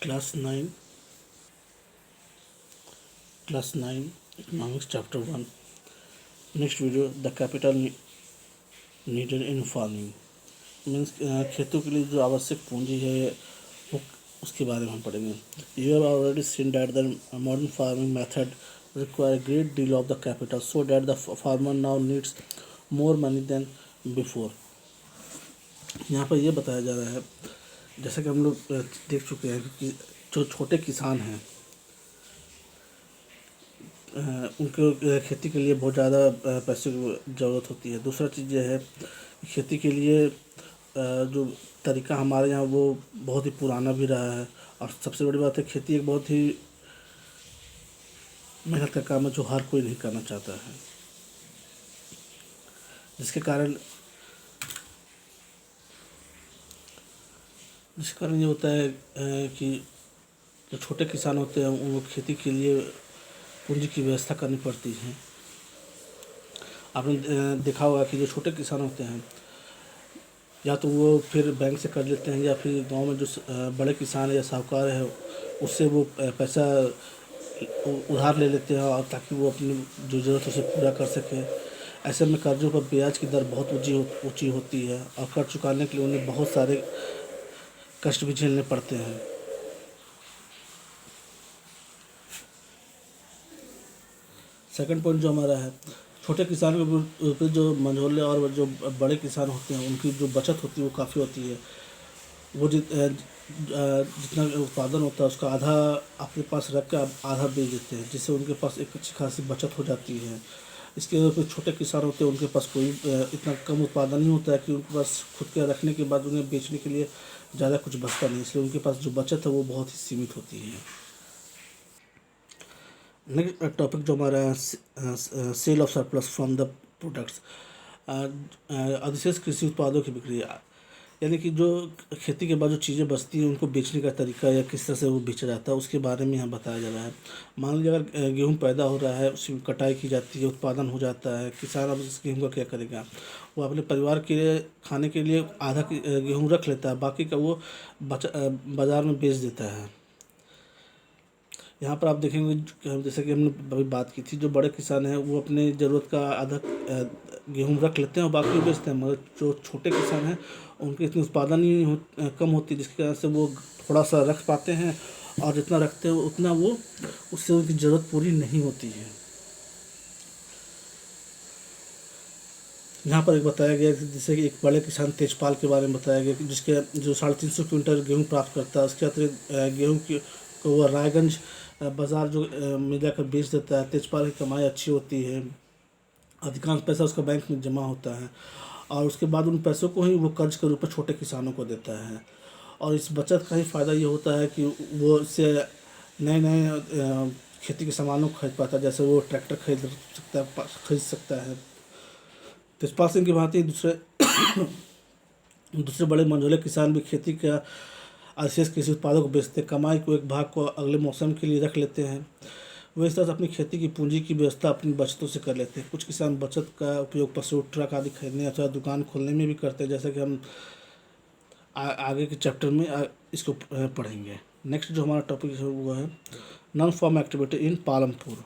Class 9, Economics Chapter 1. Next video, the capital needed in farming. Means खेतों के लिए जो आवश्यक पूंजी है वो उसके बारे में हम पढ़ेंगे. You have already seen that the modern farming method require a great deal of the capital, so that the farmer now needs more money than before. यहाँ पर यह बताया जा रहा है, जैसा कि हम लोग देख चुके हैं कि जो छोटे किसान हैं उनके खेती के लिए बहुत ज़्यादा पैसे की ज़रूरत होती है. दूसरा चीज़ यह है, खेती के लिए जो तरीका हमारे यहाँ वो बहुत ही पुराना भी रहा है. और सबसे बड़ी बात है, खेती एक बहुत ही मेहनत का काम है जो हर कोई नहीं करना चाहता है, जिसके कारण ये होता है कि जो छोटे किसान होते हैं उनको खेती के लिए पूंजी की व्यवस्था करनी पड़ती है. आपने देखा होगा कि जो छोटे किसान होते हैं या तो वो फिर बैंक से कर लेते हैं या फिर गांव में जो बड़े किसान है या साहूकार है उससे वो पैसा उधार ले लेते हैं, और ताकि वो अपनी जो ज़रूरत है उसे पूरा कर सके. ऐसे में कर्ज़ों पर ब्याज की दर बहुत ऊँची होती है और कर्ज चुकाने के लिए उन्हें बहुत सारे कष्ट भी झेलने पड़ते हैं. सेकंड पॉइंट जो हमारा है, छोटे किसानों के जो मंझोले और जो बड़े किसान होते हैं उनकी जो बचत होती है वो काफ़ी होती है. वो जितना उत्पादन होता है उसका आधा अपने पास रख कर आधा बेच देते हैं, जिससे उनके पास एक अच्छी खासी बचत हो जाती है. इसके अलावा छोटे किसान होते हैं उनके पास कोई इतना कम उत्पादन नहीं होता है कि उनके पास खुद के रखने के बाद उन्हें बेचने के लिए ज़्यादा कुछ बचता नहीं, इसलिए उनके पास जो बचत है वो बहुत ही सीमित होती है. नेक्स्ट टॉपिक जो हमारा है, sale of surplus from the products. अधिशेष कृषि उत्पादों की बिक्री, यानी कि जो खेती के बाद जो चीज़ें बचती हैं उनको बेचने का तरीका या किस तरह से वो बेचा जाता है उसके बारे में यहाँ बताया जा रहा है. मान लीजिए अगर गेहूँ पैदा हो रहा है, उसकी कटाई की जाती है, उत्पादन हो जाता है, किसान अब इस गेहूँ का क्या करेगा? वो अपने परिवार के लिए खाने के लिए आधा गेहूँ रख लेता है, बाकी का वो बाज़ार में बेच देता है. यहाँ पर आप देखेंगे जैसे कि हमने अभी बात की थी, जो बड़े किसान हैं वो अपने ज़रूरत का आधा गेहूँ रख लेते हैं और बाकी बेचते हैं, मगर जो छोटे किसान हैं उनके इतनी उत्पादन ही कम होती है, जिसकी वजह से वो थोड़ा सा रख पाते हैं और जितना रखते हैं उतना वो उससे उनकी ज़रूरत पूरी नहीं होती है. यहाँ पर एक बताया गया कि जैसे कि एक बड़े किसान तेजपाल के बारे में बताया गया कि जिसके जो 350 क्विंटल गेहूँ प्राप्त करता है, उसके अतिरिक्त गेहूँ की को वह रायगंज बाज़ार जो में जाकर बेच देता है. तेजपाल की कमाई अच्छी होती है, अधिकांश पैसा उसका बैंक में जमा होता है और उसके बाद उन पैसों को ही वो कर्ज के रूप में छोटे किसानों को देता है. और इस बचत का ही फ़ायदा ये होता है कि वो इससे नए नए खेती के सामानों को खरीद पाता है, जैसे वो ट्रैक्टर खरीद सकता है. तेजपाल सिंह की भांति दूसरे बड़े मंझोले किसान भी खेती का अधिशेष कृषि उत्पादों को बेचते, कमाई को एक भाग को अगले मौसम के लिए रख लेते हैं. वे इस तरह से अपनी खेती की पूंजी की व्यवस्था अपनी बचतों से कर लेते हैं. कुछ किसान बचत का उपयोग पशु, ट्रक आदि खरीदने अथवा दुकान खोलने में भी करते हैं, जैसा कि हम आगे के चैप्टर में इसको पढ़ेंगे. नेक्स्ट जो हमारा टॉपिक है वो है non farm activity in Palampur.